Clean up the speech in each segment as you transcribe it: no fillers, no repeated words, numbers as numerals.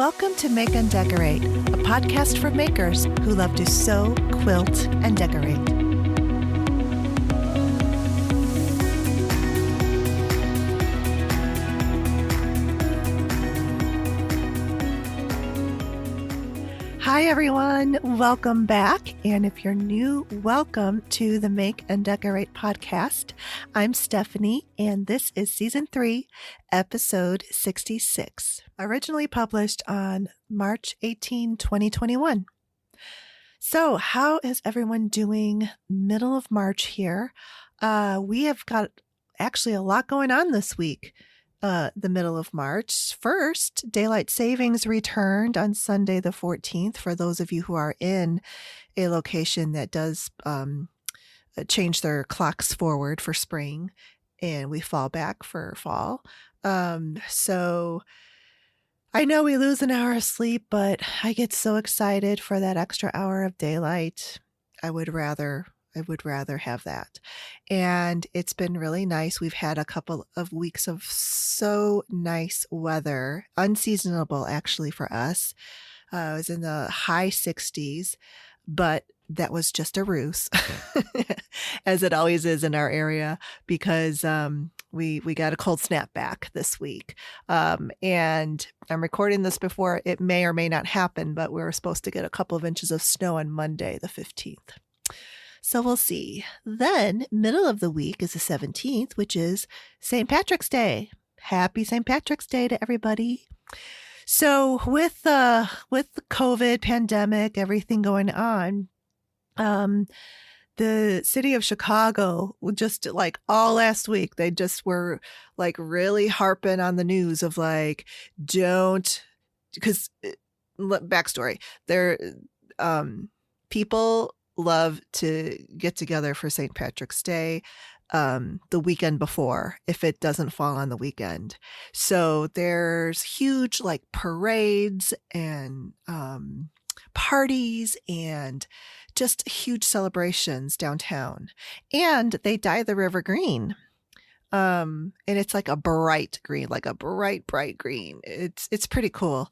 Welcome to Make and Decorate, a podcast for makers who love to sew, quilt, and decorate. Hi everyone, welcome back. And if you're new, welcome to the Make and Decorate podcast. I'm Stephanie, and this is season 3, episode 66, originally published on March 18, 2021. So how is everyone doing? Middle of March here. We have got actually a lot going on this week. The middle of March. First, daylight savings returned on Sunday the 14th for those of you who are in a location that does change their clocks forward for spring and we fall back for fall. So I know we lose an hour of sleep, but I get so excited for that extra hour of daylight. I would rather have that. And it's been really nice. We've had a couple of weeks of so nice weather, unseasonable actually for us. It was in the high 60s, but that was just a ruse, as it always is in our area, because we got a cold snap back this week. And I'm recording this before it may or may not happen, but we were supposed to get a couple of inches of snow on Monday, the 15th. So we'll see. Then middle of the week is the 17th, which is St. Patrick's Day. Happy St. Patrick's Day to everybody. So with the COVID pandemic, everything going on, the city of Chicago, just like all last week, they just were like really harping on the news of like, because backstory, people love to get together for St. Patrick's Day the weekend before, if it doesn't fall on the weekend. So there's huge like parades and parties and just huge celebrations downtown. And they dye the river green. And it's like a bright green, like a bright green. It's pretty cool.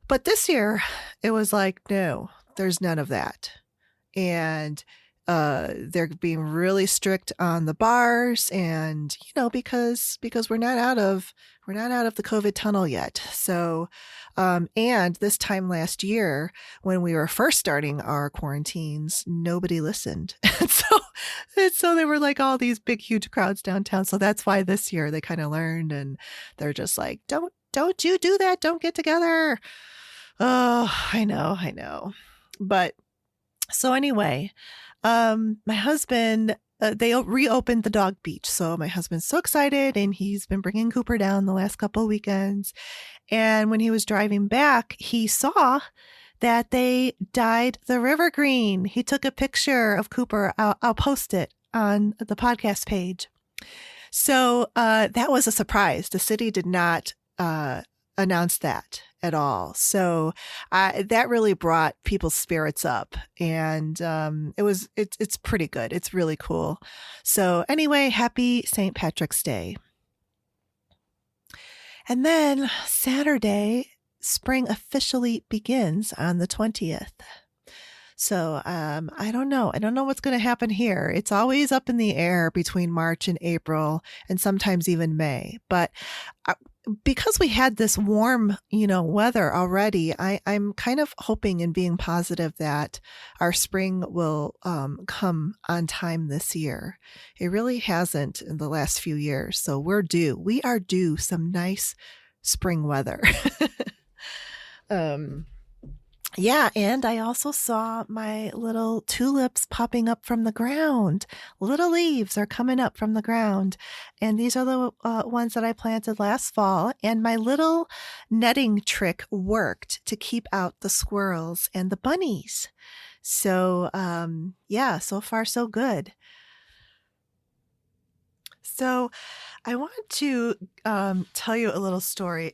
But this year it was like, no, there's none of that. And they're being really strict on the bars, and because we're not out of the COVID tunnel yet. So and this time last year when we were first starting our quarantines, nobody listened. And so there were like all these big huge crowds downtown. So that's why this year they kind of learned, and they're just like, don't you do that, don't get together. Oh, I know. But so anyway, my husband, they reopened the dog beach. So my husband's so excited, and he's been bringing Cooper down the last couple of weekends. And when he was driving back, he saw that they dyed the river green. He took a picture of Cooper. I'll post it on the podcast page. So that was a surprise. The city did not announce that at all. So that really brought people's spirits up, and it's pretty good. It's really cool. So anyway, happy St. Patrick's Day. And then Saturday, spring officially begins on the 20th. So I don't know. I don't know what's going to happen here. It's always up in the air between March and April, and sometimes even May. But because we had this warm, weather already, I'm kind of hoping and being positive that our spring will come on time this year. It really hasn't in the last few years. So we are due some nice spring weather. Yeah, and I also saw my little tulips popping up from the ground. Little leaves are coming up from the ground. And these are the ones that I planted last fall. And my little netting trick worked to keep out the squirrels and the bunnies. So, yeah, so far so good. So I want to tell you a little story.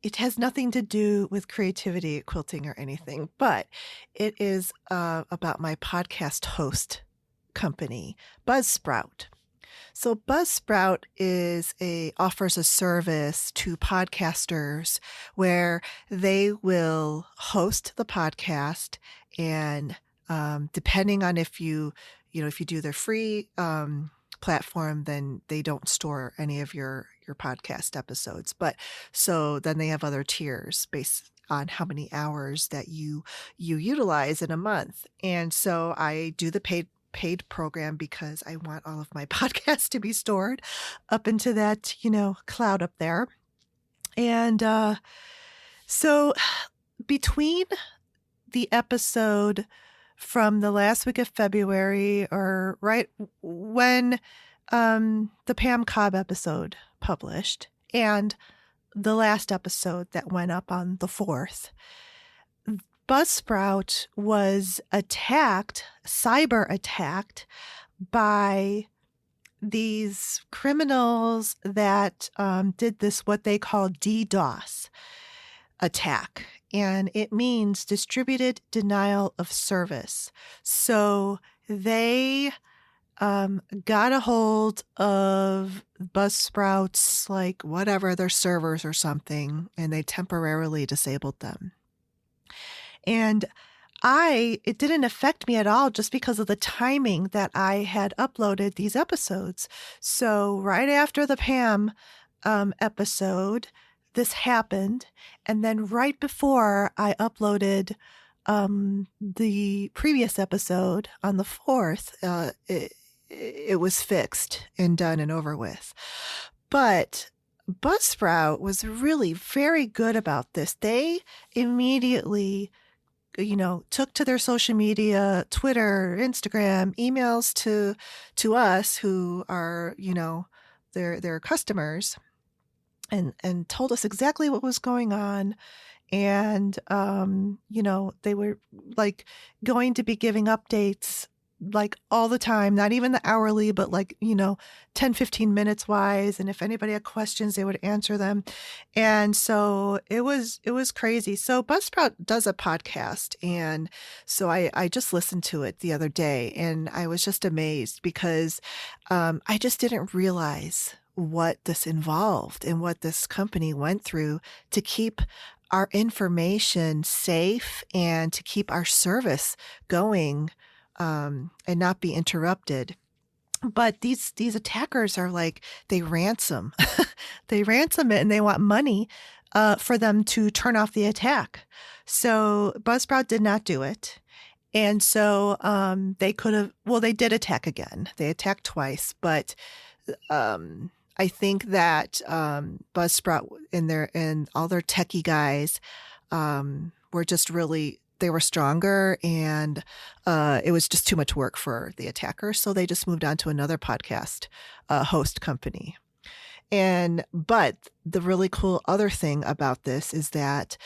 It has nothing to do with creativity, quilting, or anything, but it is about my podcast host company, Buzzsprout. So Buzzsprout offers a service to podcasters where they will host the podcast, and depending on if if you do their free platform, then they don't store any of your podcast episodes. But so then they have other tiers based on how many hours that you utilize in a month. And so I do the paid program because I want all of my podcasts to be stored up into that, cloud up there. And so between the episode from the last week of February, or right when the Pam Cobb episode published, and the last episode that went up on the 4th, Buzzsprout was cyber attacked by these criminals that did this, what they call DDoS attack. And it means distributed denial of service. So they got a hold of Buzzsprout's, their servers or something, and they temporarily disabled them. And it didn't affect me at all just because of the timing that I had uploaded these episodes. So right after the Pam episode, this happened. And then right before I uploaded the previous episode on the 4th, it was fixed and done and over with. But Buzzsprout was really very good about this. They immediately took to their social media, Twitter, Instagram, emails to us who are, their customers, and told us exactly what was going on. And, they were going to be giving updates all the time, not even the hourly, but 10, 15 minutes wise. And if anybody had questions, they would answer them. And so it was crazy. So Buzzsprout does a podcast. And so I just listened to it the other day, and I was just amazed because I just didn't realize what this involved and what this company went through to keep our information safe and to keep our service going and not be interrupted. But these attackers are they ransom. They ransom it, and they want money for them to turn off the attack. So Buzzsprout did not do it. And so they could have, they did attack again. They attacked twice, but I think that Buzzsprout and all their techie guys were just really, they were stronger, and it was just too much work for the attackers. So they just moved on to another podcast host company. But the really cool other thing about this is that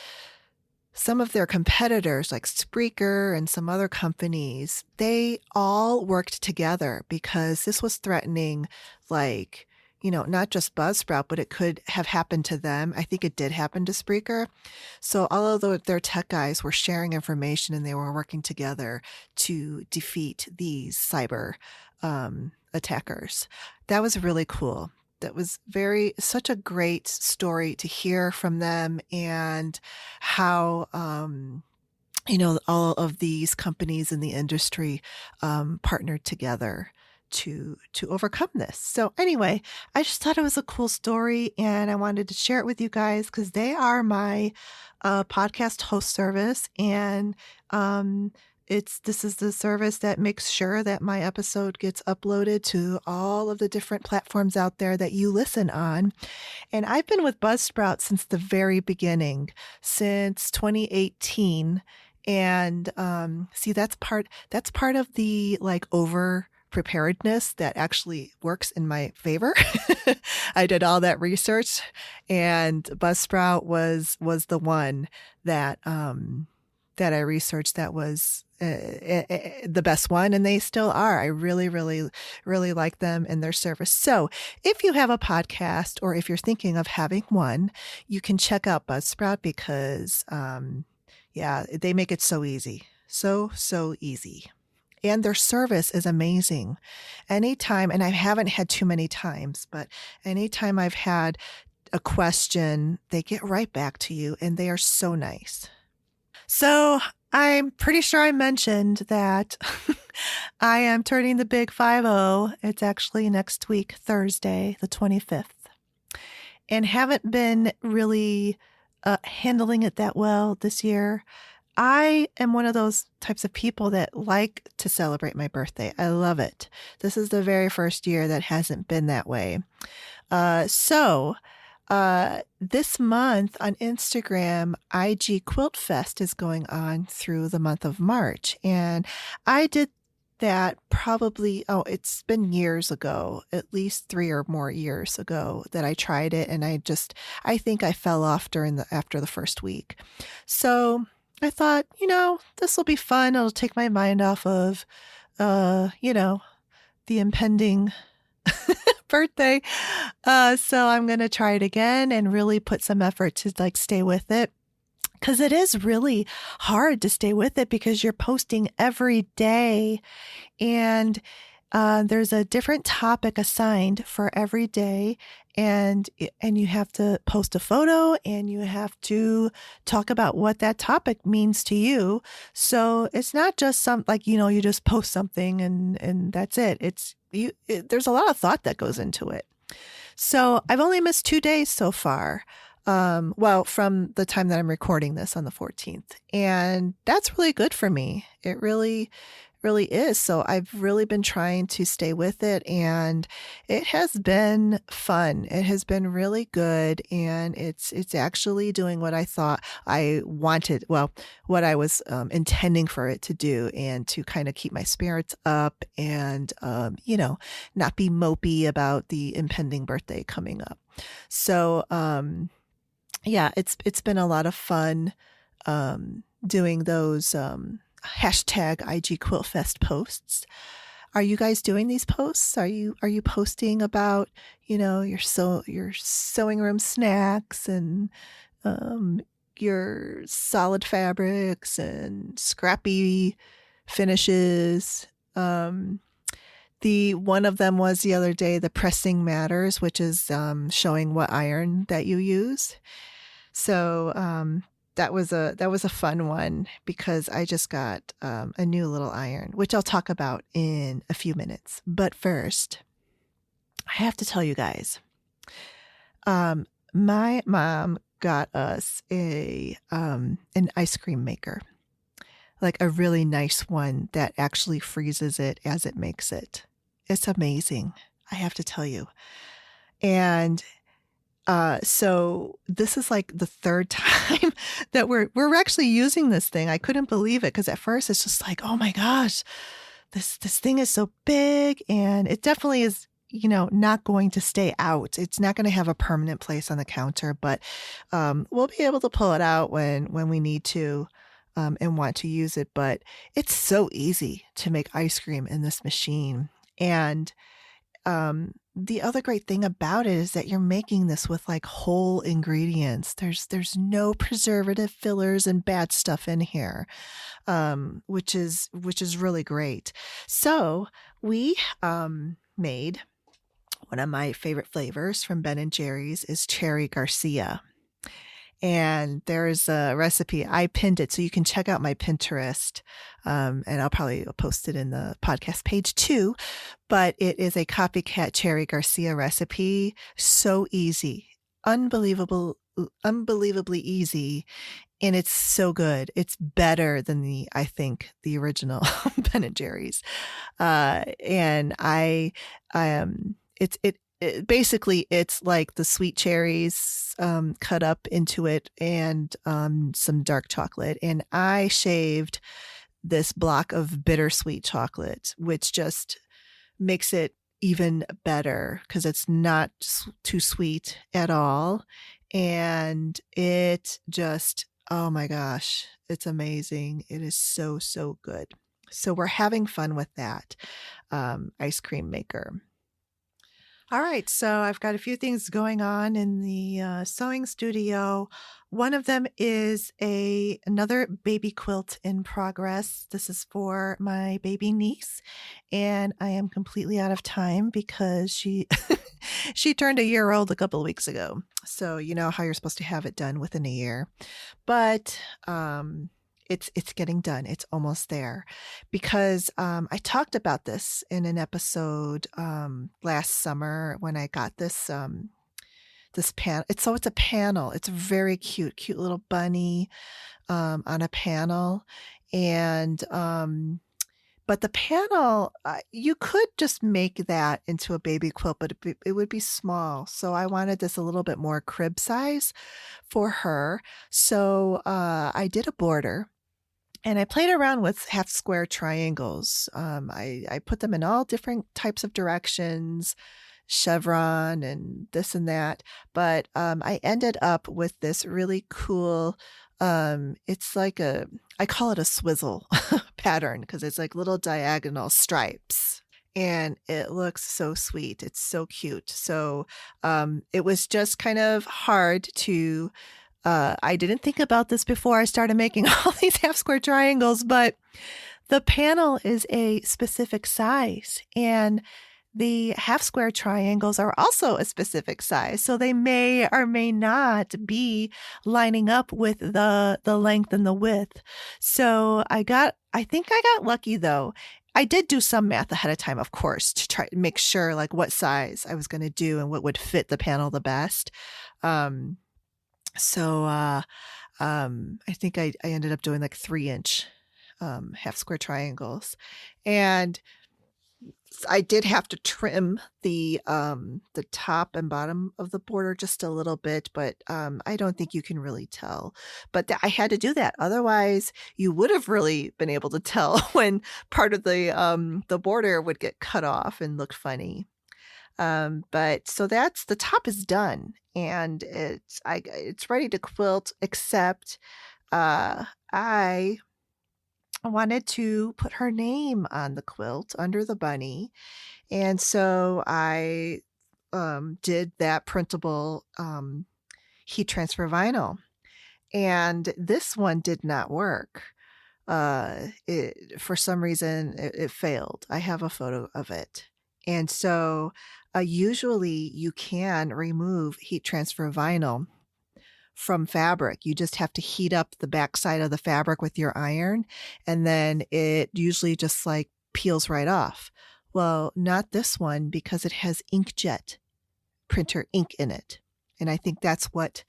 some of their competitors, like Spreaker and some other companies, they all worked together because this was threatening, not just Buzzsprout, but it could have happened to them. I think it did happen to Spreaker. So all of their tech guys were sharing information, and they were working together to defeat these cyber attackers. That was really cool. That was such a great story to hear from them, and how, all of these companies in the industry partnered together to overcome this. So anyway, I just thought it was a cool story, and I wanted to share it with you guys because they are my podcast host service, and this is the service that makes sure that my episode gets uploaded to all of the different platforms out there that you listen on. And I've been with Buzzsprout since the very beginning, since 2018. And see, that's part of the over preparedness that actually works in my favor. I did all that research, and Buzzsprout was the one that I researched that was the best one, and they still are. I really, really, really like them and their service. So if you have a podcast, or if you're thinking of having one, you can check out Buzzsprout because, they make it so easy. So easy. And their service is amazing. Anytime, and I haven't had too many times, but anytime I've had a question, they get right back to you and they are so nice. So I'm pretty sure I mentioned that I am turning the big 50. It's actually next week, Thursday, the 25th. And haven't been really handling it that well this year. I am one of those types of people that like to celebrate my birthday. I love it. This is the very first year that hasn't been that way. This month on Instagram, IG Quilt Fest is going on through the month of March. And I did that probably, it's been years ago, at least 3 or more years ago that I tried it. And I think I fell off after the first week. So I thought, this will be fun. It'll take my mind off of, the impending birthday. So I'm going to try it again and really put some effort to stay with it. Because it is really hard to stay with it because you're posting every day and there's a different topic assigned for every day. And you have to post a photo and you have to talk about what that topic means to you. So it's not just you just post something and that's it. There's a lot of thought that goes into it. So I've only missed 2 days so far. From the time that I'm recording this on the 14th. And that's really good for me. It really, really is. So I've really been trying to stay with it and it has been fun. It has been really good. And it's actually doing what I thought I wanted. Well, what I was intending for it to do and to kind of keep my spirits up and, not be mopey about the impending birthday coming up. So, yeah, it's been a lot of fun doing those hashtag IG Quilt Fest posts. Are you guys doing these posts? Are you posting about your sewing room snacks and your solid fabrics and scrappy finishes? The one of them was the other day, the pressing matters, which is showing what iron that you use. So that was a fun one because I just got a new little iron, which I'll talk about in a few minutes. But first, I have to tell you guys, my mom got us an ice cream maker, like a really nice one that actually freezes it as it makes it. It's amazing, I have to tell you. And so this is like the third time that we're actually using this thing. I couldn't believe it because at first it's just like, oh my gosh, this thing is so big, and it definitely is, not going to stay out. It's not going to have a permanent place on the counter, but we'll be able to pull it out when we need to and want to use it. But it's so easy to make ice cream in this machine. And the other great thing about it is that you're making this with whole ingredients. There's no preservative fillers and bad stuff in here, which is really great. So we made one of my favorite flavors from Ben & Jerry's is Cherry Garcia. And there's a recipe. I pinned it, so you can check out my Pinterest. And I'll probably post it in the podcast page too. But it is a copycat Cherry Garcia recipe. So easy. Unbelievably easy. And it's so good. It's better than I think the original Ben & Jerry's. Basically it's like the sweet cherries cut up into it and some dark chocolate. And I shaved this block of bittersweet chocolate, which just makes it even better because it's not too sweet at all. And it just, oh my gosh, it's amazing. It is so, so good. So we're having fun with that ice cream maker. All right, so I've got a few things going on in the sewing studio. One of them is another baby quilt in progress. This is for my baby niece, and I am completely out of time because she she turned a year old a couple of weeks ago. So you know how you're supposed to have it done within a year. But it's getting done. It's almost there because I talked about this in an episode last summer when I got this panel. It's a panel. It's a very cute little bunny on a panel, and but the panel, you could just make that into a baby quilt, but it would be small. So I wanted this a little bit more crib size for her. So I did a border and I played around with half square triangles. I put them in all different types of directions, chevron and this and that. But I ended up with this really cool, it's like I call it a swizzle pattern because it's like little diagonal stripes. And it looks so sweet. It's so cute. So it was just kind of hard to I didn't think about this before I started making all these half square triangles, but the panel is a specific size and the half square triangles are also a specific size. So they may or may not be lining up with the length and the width. So I think I got lucky though. I did do some math ahead of time, of course, to try to make sure like what size I was going to do and what would fit the panel the best. So I think I ended up doing like 3-inch half square triangles, and I did have to trim the top and bottom of the border just a little bit, but I don't think you can really tell. But I had to do that, otherwise you would have really been able to tell when part of the border would get cut off and look funny. But so that's the top is done and it's ready to quilt, except I wanted to put her name on the quilt under the bunny. And so I did that printable heat transfer vinyl. And this one did not work. For some reason, it failed. I have a photo of it. And so usually you can remove heat transfer vinyl from fabric. You just have to heat up the backside of the fabric with your iron, and then it usually just like peels right off. Well, not this one because it has inkjet printer ink in it. And I think that's what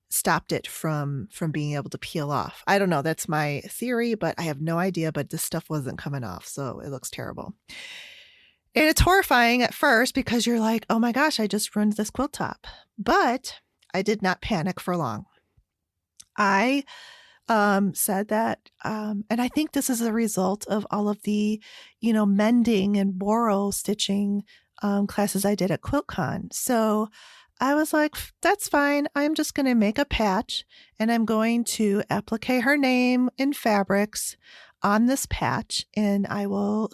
stopped it from being able to peel off. I don't know. That's my theory, but I have no idea. But this stuff wasn't coming off, so it looks terrible. And it's horrifying at first because you're like, oh my gosh, I just ruined this quilt top. But I did not panic for long. I said that, and I think this is a result of all of the, mending and borrow stitching classes I did at QuiltCon. So I was like, that's fine. I'm just going to make a patch and I'm going to applique her name in fabrics on this patch, and I will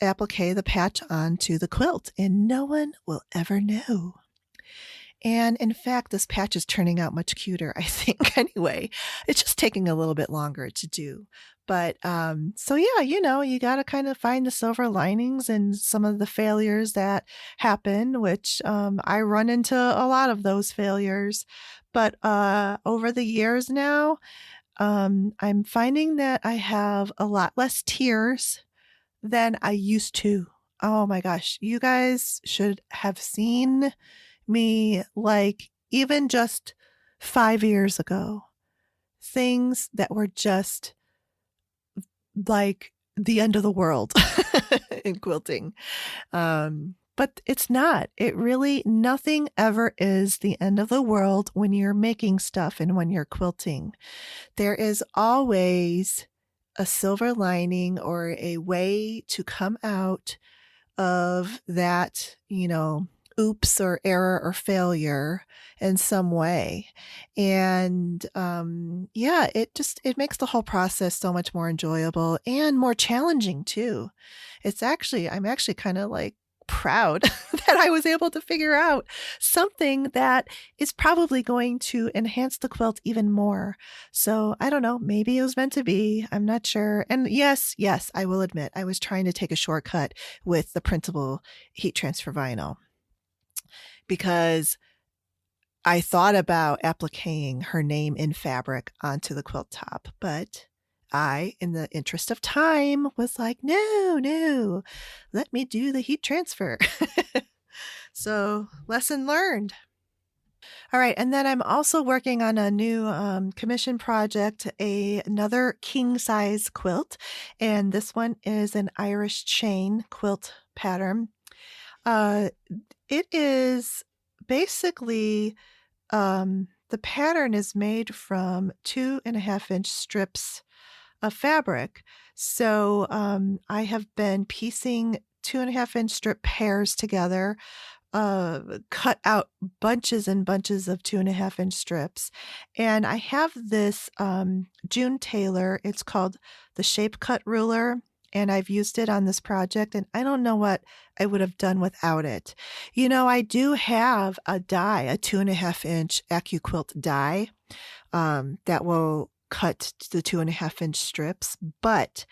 applique the patch onto the quilt and no one will ever know. And in fact, this patch is turning out much cuter, I think, anyway. It's just taking a little bit longer to do. But so yeah, you got to kind of find the silver linings and some of the failures that happen, which I run into a lot of those failures. But over the years now, I'm finding that I have a lot less tears than I used to. Oh my gosh, you guys should have seen me like even just 5 years ago. Things that were just like the end of the world in quilting. But it's not. It really, nothing ever is the end of the world when you're making stuff and when you're quilting. There is always a silver lining or a way to come out of that, oops or error or failure in some way. And yeah, it makes the whole process so much more enjoyable and more challenging too. I'm actually kind of like proud that I was able to figure out something that is probably going to enhance the quilt even more. So I don't know, maybe it was meant to be. I'm not sure. And yes, I will admit, I was trying to take a shortcut with the printable heat transfer vinyl because I thought about appliquing her name in fabric onto the quilt top, but I, in the interest of time, was like, no, let me do the heat transfer. So, lesson learned. All right, and then I'm also working on a new commission project, another king size quilt, and this one is an Irish chain quilt pattern. It is basically the pattern is made from 2.5-inch strips of fabric. So I have been piecing 2.5-inch strip pairs together, cut out bunches and bunches of 2.5-inch strips. And I have this June Taylor, it's called the Shape Cut Ruler. And I've used it on this project, and I don't know what I would have done without it. You know, I do have a die, a 2.5-inch AccuQuilt die that will cut the 2.5-inch strips, but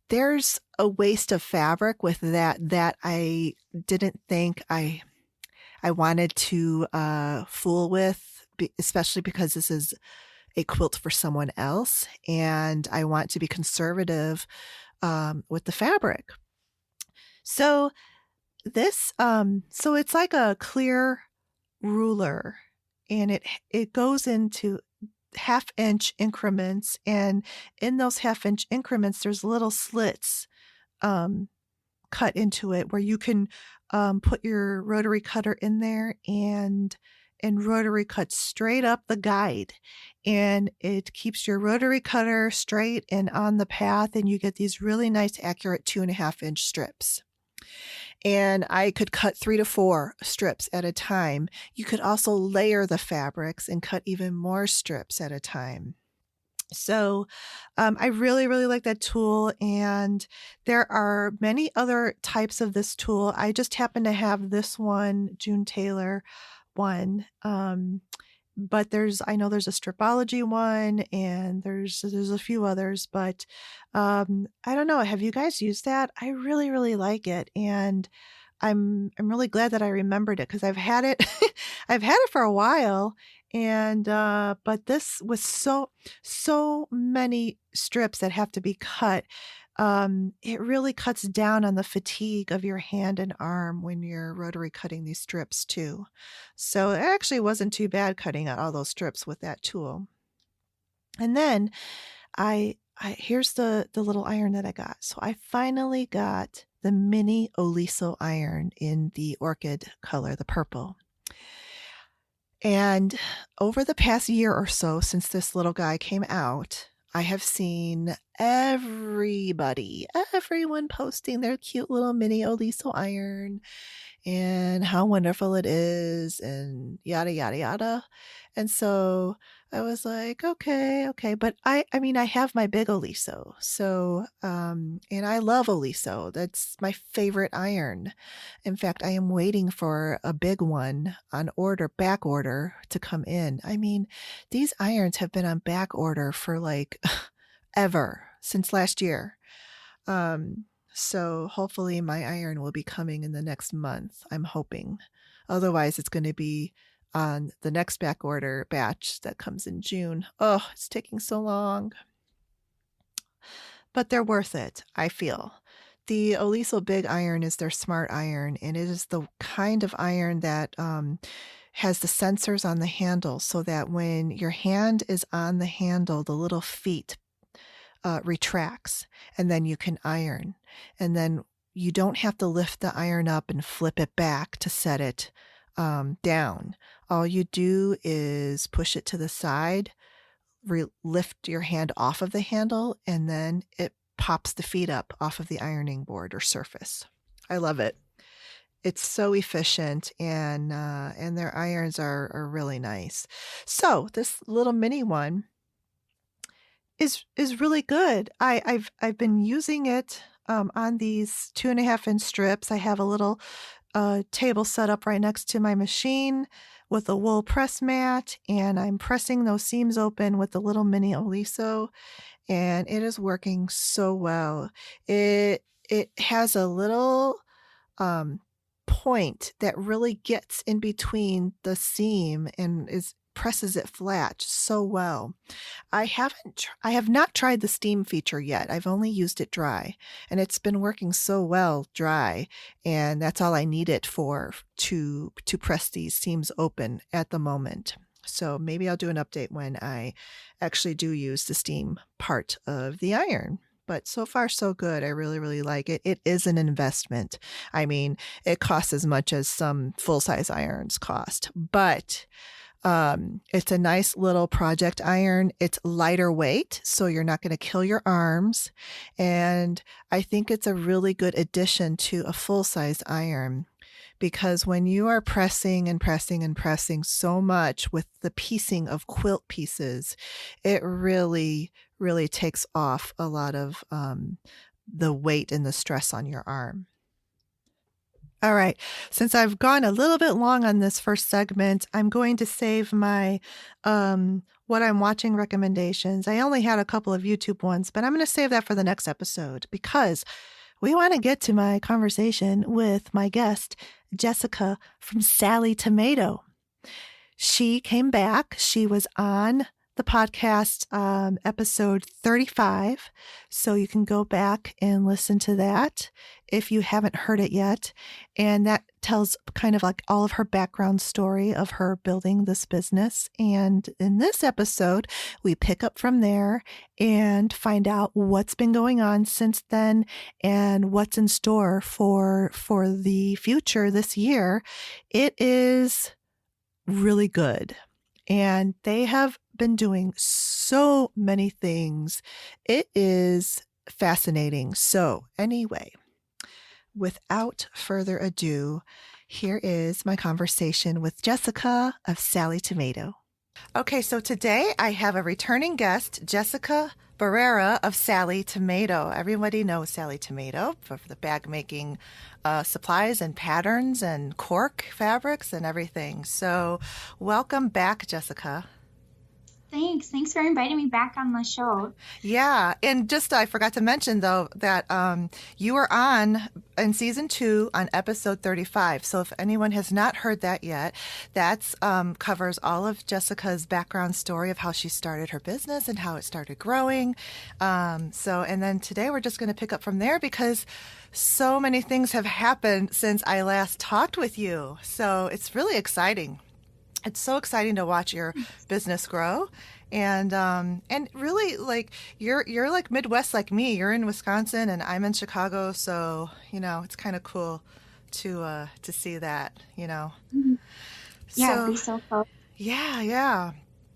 there's a waste of fabric with that I didn't think I wanted to fool with, especially because this is a quilt for someone else, and I want to be conservative with the fabric. So this, so it's like a clear ruler, and it goes into 1/2-inch increments, and in those 1/2-inch increments, there's little slits cut into it where you can put your rotary cutter in there and rotary cut straight up the guide, and it keeps your rotary cutter straight and on the path, and you get these really nice accurate 2.5-inch strips. And I could cut 3 to 4 strips at a time. You could also layer the fabrics and cut even more strips at a time. So I really, really like that tool, and there are many other types of this tool. I just happen to have this one, June Taylor one. But I know there's a Stripology one, and there's a few others, but I don't know. Have you guys used that? I really, really like it, and I'm really glad that I remembered it because I've had it I've had it for a while, and but this was so many strips that have to be cut. It really cuts down on the fatigue of your hand and arm when you're rotary cutting these strips too. So it actually wasn't too bad cutting out all those strips with that tool. And then here's the little iron that I got. So I finally got the mini Oliso iron in the orchid color, the purple. And over the past year or so since this little guy came out, I have seen everyone posting their cute little mini Oliso iron and how wonderful it is and yada, yada, yada. And so I was like, okay. But I mean, I have my big Oliso. So, and I love Oliso. That's my favorite iron. In fact, I am waiting for a big one on back order to come in. I mean, these irons have been on back order for like ever since last year. So hopefully my iron will be coming in the next month. I'm hoping. Otherwise, it's going to be on the next back order batch that comes in June. Oh, it's taking so long. But they're worth it, I feel. The Oliso Big Iron is their smart iron, and it is the kind of iron that has the sensors on the handle so that when your hand is on the handle, the little feet retracts, and then you can iron. And then you don't have to lift the iron up and flip it back to set it down. All you do is push it to the side, lift your hand off of the handle, and then it pops the feet up off of the ironing board or surface. I love it. It's so efficient, and their irons are really nice. So this little mini one is really good. I've been using it on these 2.5-inch strips. I have a little table set up right next to my machine with a wool press mat, and I'm pressing those seams open with the little mini Oliso, and it is working so well. It has a little point that really gets in between the seam and presses it flat so well. I have not tried the steam feature yet. I've only used it dry, and it's been working so well dry, and that's all I need it for to press these seams open at the moment. So maybe I'll do an update when I actually do use the steam part of the iron. But so far, so good. I really, really like it. It is an investment. I mean, it costs as much as some full-size irons cost, but it's a nice little project iron. It's lighter weight, so you're not going to kill your arms. And I think it's a really good addition to a full-size iron, because when you are pressing and pressing and pressing so much with the piecing of quilt pieces, it really, really takes off a lot of the weight and the stress on your arm. All right, since I've gone a little bit long on this first segment, I'm going to save my what I'm watching recommendations. I only had a couple of YouTube ones, but I'm going to save that for the next episode, because we want to get to my conversation with my guest, Jessica from Sallie Tomato. She came back. She was on the podcast episode 35, so you can go back and listen to that if you haven't heard it yet. And that tells kind of like all of her background story of her building this business. And in this episode, we pick up from there and find out what's been going on since then and what's in store for the future this year. It is really good. And they have been doing so many things. It is fascinating. So anyway, without further ado, here is my conversation with Jessica of Sallie Tomato. Okay, so today I have a returning guest, Jessica Barrera of Sallie Tomato. Everybody knows Sallie Tomato for the bag making supplies and patterns and cork fabrics and everything. So welcome back, Jessica. Thanks for inviting me back on the show. Yeah, and just I forgot to mention though that you were on in season 2 on episode 35. So if anyone has not heard that yet, that's covers all of Jessica's background story of how she started her business and how it started growing. And then today we're just going to pick up from there, because so many things have happened since I last talked with you. So it's really exciting. It's so exciting to watch your business grow, and really like you're like Midwest like me. You're in Wisconsin and I'm in Chicago, so it's kind of cool to see that. Yeah, So it'd be so cool. yeah.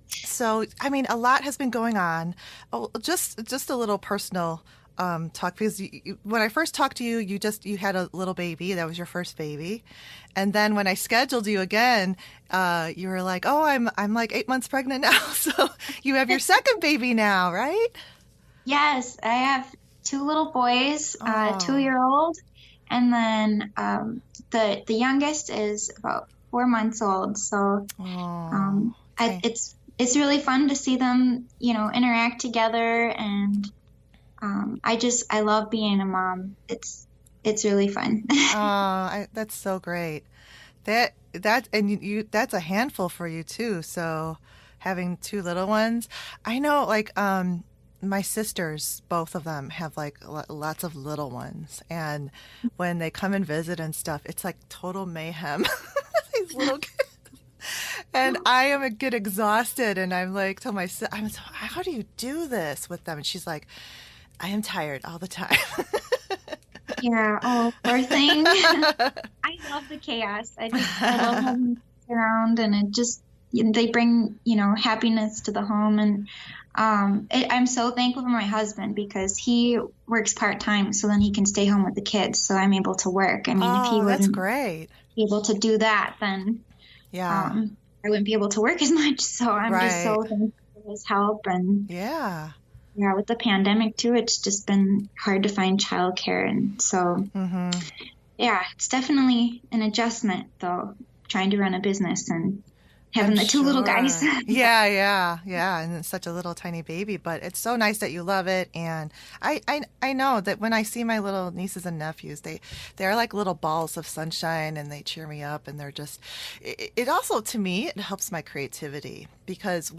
So I mean, a lot has been going on. Oh, just a little personal talk, because when I first talked to you, you had a little baby. That was your first baby. And then when I scheduled you again, you were like, "Oh, I'm like 8 months pregnant now." So you have your second baby now, right? Yes, I have 2 little boys, 2-year-old, and then the youngest is about 4 months old. So Okay. it's really fun to see them, interact together, and I love being a mom. It's really fun. That's so great. And you that's a handful for you too. So having 2 little ones, I know like my sisters, both of them have like lots of little ones, and when they come and visit and stuff, it's like total mayhem. These little kids. And I get exhausted, and I'm like, tell my sister, how do you do this with them? And she's like, I am tired all the time. Yeah, oh, poor thing. I love the chaos. I love having kids around, and it just, they bring, happiness to the home. And I'm so thankful for my husband, because he works part-time, so then he can stay home with the kids, so I'm able to work. I mean, if he that's wasn't great. able to do that, then Yeah. I wouldn't be able to work as much. So I'm just so Right. thankful for his help. And Yeah. Yeah, with the pandemic too, it's just been hard to find childcare. And so, Mm-hmm. yeah, it's definitely an adjustment though, trying to run a business and I'm having the two little guys. sure. Yeah, yeah, yeah. And it's such a little tiny baby, but it's so nice that you love it. And I know that when I see my little nieces and nephews, they're like little balls of sunshine and they cheer me up and they're just it also to me it helps my creativity because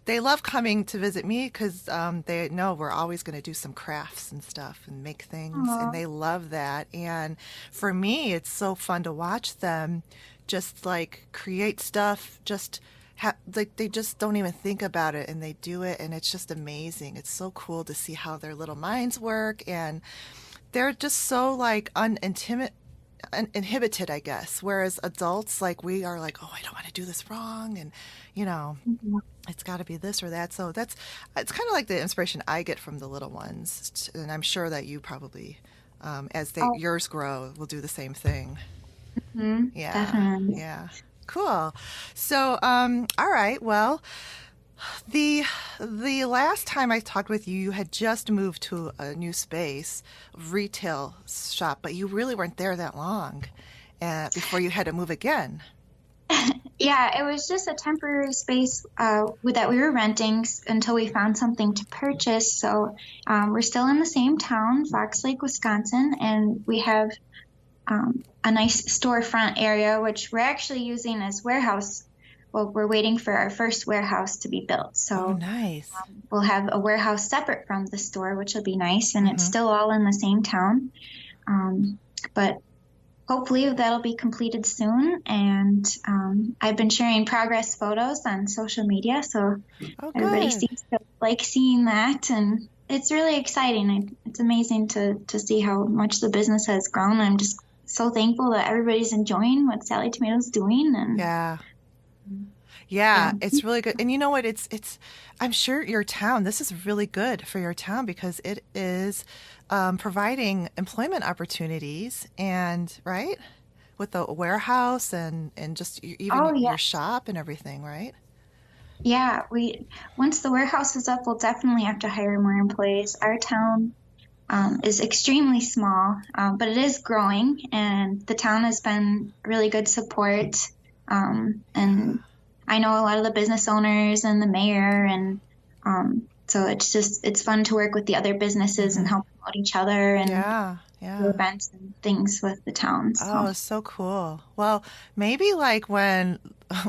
they love coming to visit me because they know we're always going to do some crafts and stuff and make things and Aw. they love that. And for me, it's so fun to watch them just like create stuff like they just don't even think about it and they do it and it's just amazing. It's so cool to see how their little minds work and they're just so like uninhibited, I guess, whereas adults like we are like, oh, I don't want to do this wrong and you know Mhm. it's got to be this or that. So that's it's kind of like the inspiration I get from the little ones and I'm sure that you probably as Oh, yours grow will do the same thing. Yeah, definitely. yeah. Cool. So, all right. Well, the the last time I talked with you, you had just moved to a new space, retail shop, but you really weren't there that long, before you had to move again. Yeah, it was just a temporary space that we were renting until we found something to purchase. So we're still in the same town, Fox Lake, Wisconsin, and we have a nice storefront area, which we're actually using as warehouse. Well, we're waiting for our first warehouse to be built. Oh, So nice. we'll have a warehouse separate from the store, which will be nice. And it's Mm-hmm. still all in the same town. But hopefully that'll be completed soon. And I've been sharing progress photos on social media. So Oh, everybody good. seems to like seeing that. And it's really exciting. It's amazing to see how much the business has grown. I'm just so thankful that everybody's enjoying what Sallie Tomato's doing. And Yeah. Yeah, yeah. it's really good. And you know what? I'm sure your town, this is really good for your town because it is providing employment opportunities and, right? With the warehouse and just Oh, even yeah. your shop and everything, right? Yeah. Once the warehouse is up, we'll definitely have to hire more employees. Our town is extremely small, but it is growing, and the town has been really good support. Yeah. And I know a lot of the business owners and the mayor, and so it's fun to work with the other businesses and Mm-hmm. help out each other and Yeah, do yeah. events and things with the town. So Oh, so cool. Well, maybe like when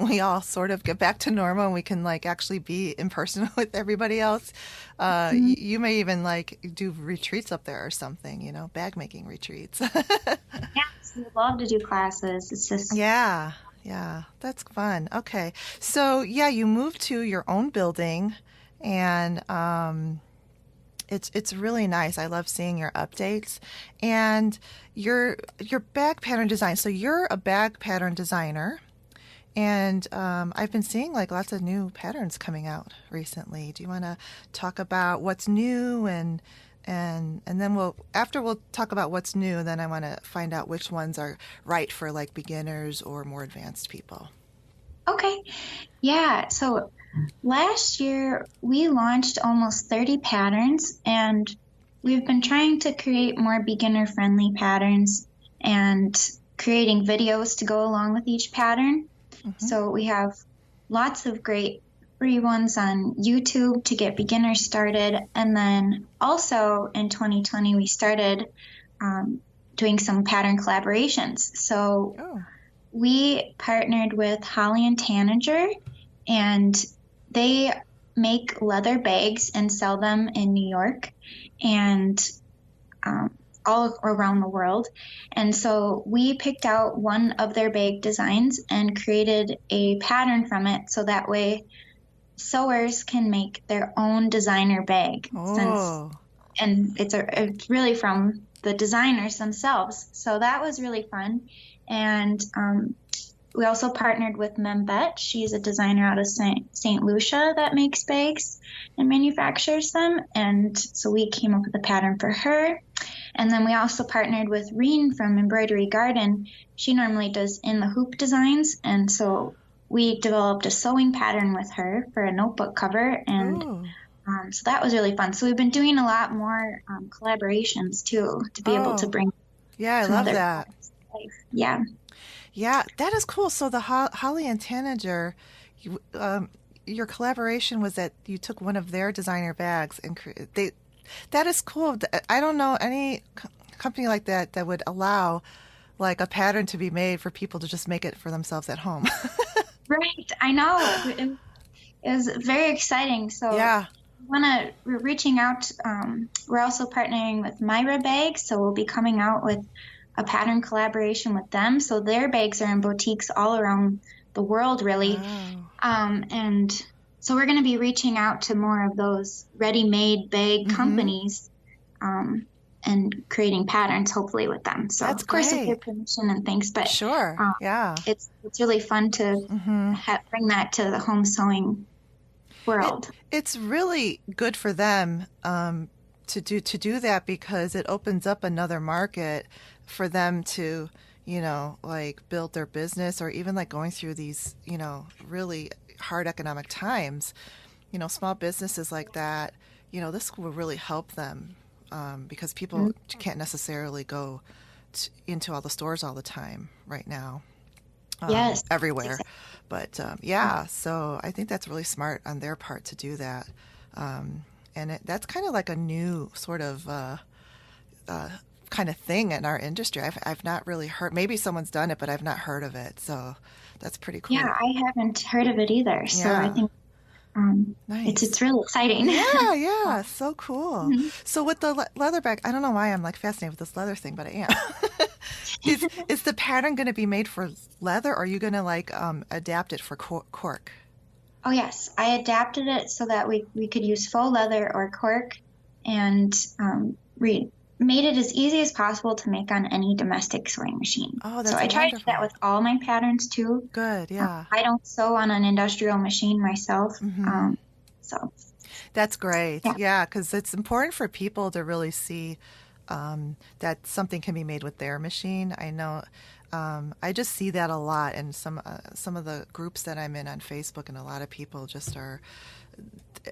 we all sort of get back to normal and we can like actually be in person with everybody else, mm, you may even like do retreats up there or something, bag making retreats. yes, we would love to do classes. It's just Yeah, yeah, that's fun. Okay. So, yeah, you moved to your own building and it's really nice. I love seeing your updates and your bag pattern design. So you're a bag pattern designer, and I've been seeing like lots of new patterns coming out recently. Do you want to talk about what's new and then we'll talk about what's new. Then I want to find out which ones are right for like beginners or more advanced people. okay. Yeah. So last year, we launched almost 30 patterns, and we've been trying to create more beginner-friendly patterns and creating videos to go along with each pattern. Hmm. So we have lots of great free ones on YouTube to get beginners started. And then also in 2020, we started doing some pattern collaborations. So Oh. we partnered with Holly and Tanager, and they make leather bags and sell them in New York and all around the world. And so we picked out one of their bag designs and created a pattern from it so that way sewers can make their own designer bag since Oh. and it's really from the designers themselves. So that was really fun. And we also partnered with Membet. She's a designer out of St. Lucia that makes bags and manufactures them. And so we came up with a pattern for her. And then we also partnered with Reen from Embroidery Garden. She normally does in the hoop designs. And so we developed a sewing pattern with her for a notebook cover. And Oh. So that was really fun. So we've been doing a lot more collaborations too to be able to Oh, bring yeah, I some of love their that. products to life. Yeah. Yeah, that is cool. So the Holly and Tanager, you, your collaboration was that you took one of their designer bags and they. That is cool. I don't know any company like that that would allow like a pattern to be made for people to just make it for themselves at home. Right. I know. It was very exciting. So Yeah. we're reaching out. We're also partnering with Myra Bags, so we'll be coming out with a pattern collaboration with them. So their bags are in boutiques all around the world, really. Wow. And so we're going to be reaching out to more of those ready-made bag Mm-hmm. companies, and creating patterns, hopefully, with them. So That's of course, with their great. permission and things, but Sure. um, Yeah. it's really fun to Mm-hmm. bring that to the home sewing It world. it's really good for them to do that because it opens up another market for them to, like build their business or even like going through these, really hard economic times. Small businesses like that, this will really help them because people can't necessarily go into all the stores all the time right now, Yes, everywhere. exactly. But yeah, so I think that's really smart on their part to do that. And that's kind of like a new sort of uh, kind of thing in our industry. I've not really heard, maybe someone's done it, but I've not heard of it. So that's pretty Yeah, cool. I haven't heard of it either. So I Yeah, think nice. it's really exciting. Yeah, yeah, so cool. Mhm. So with the leather bag, I don't know why I'm like fascinated with this leather thing, but I am. Is the pattern going to be made for leather, or are you going to like adapt it for cork? Oh yes, I adapted it so that we could use faux leather or cork, and re made it as easy as possible to make on any domestic sewing machine. Oh, So that's I try to do that wonderful. with all my patterns too. Good, yeah. I don't sew on an industrial machine myself. Hmm. So That's great. yeah, Yeah, because it's important for people to really see that something can be made with their machine. I know I just see that a lot in some of the groups that I'm in on Facebook, and a lot of people just are.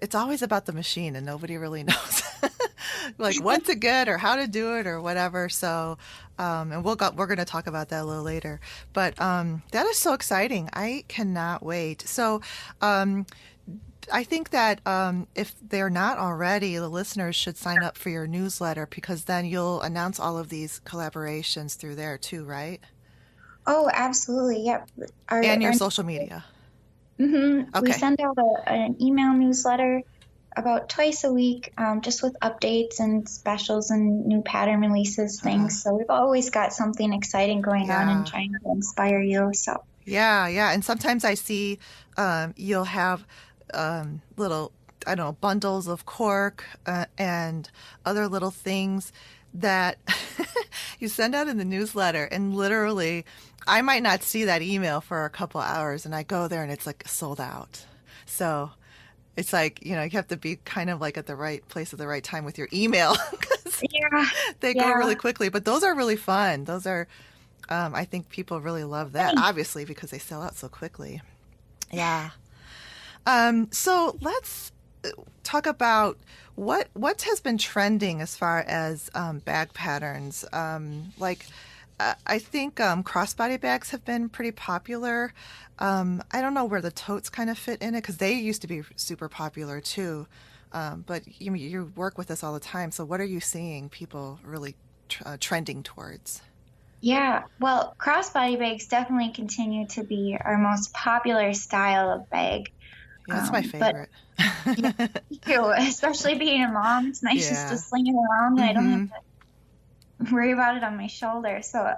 It's always about the machine, and nobody really knows like what to get or how to do it or whatever. So, and we're going to talk about that a little later. But that is so exciting. I cannot wait. So, I think that if they're not already, the listeners should sign up for your newsletter because then you'll announce all of these collaborations through there too, right? oh, absolutely. Yep. And your Our social media. We Okay. send out an email newsletter about twice a week, just with updates and specials and new pattern releases, Uh-huh. things. So we've always got something exciting going on and Yeah. trying to inspire you. So Yeah, yeah. And sometimes I see you'll have little, I don't know, bundles of cork and other little things that you send out in the newsletter. And literally, I might not see that email for a couple hours, and I go there and it's like sold out. So it's like, you have to be kind of like at the right place at the right time with your email because yeah, they go yeah. really quickly. But those are really fun. Those are, I think people really love that, Thanks. obviously, because they sell out so quickly. Yeah. So let's talk about what has been trending as far as bag patterns. I think crossbody bags have been pretty popular. I don't know where the totes kind of fit in it because they used to be super popular too. But you work with us all the time. So what are you seeing people really trending towards? Yeah, well, crossbody bags definitely continue to be our most popular style of bag. Yeah, that's my But favorite. yeah, me too, especially being a mom, it's nice just to Yeah. sling it around and I don't have Mm-hmm. to worry about it on my shoulder. So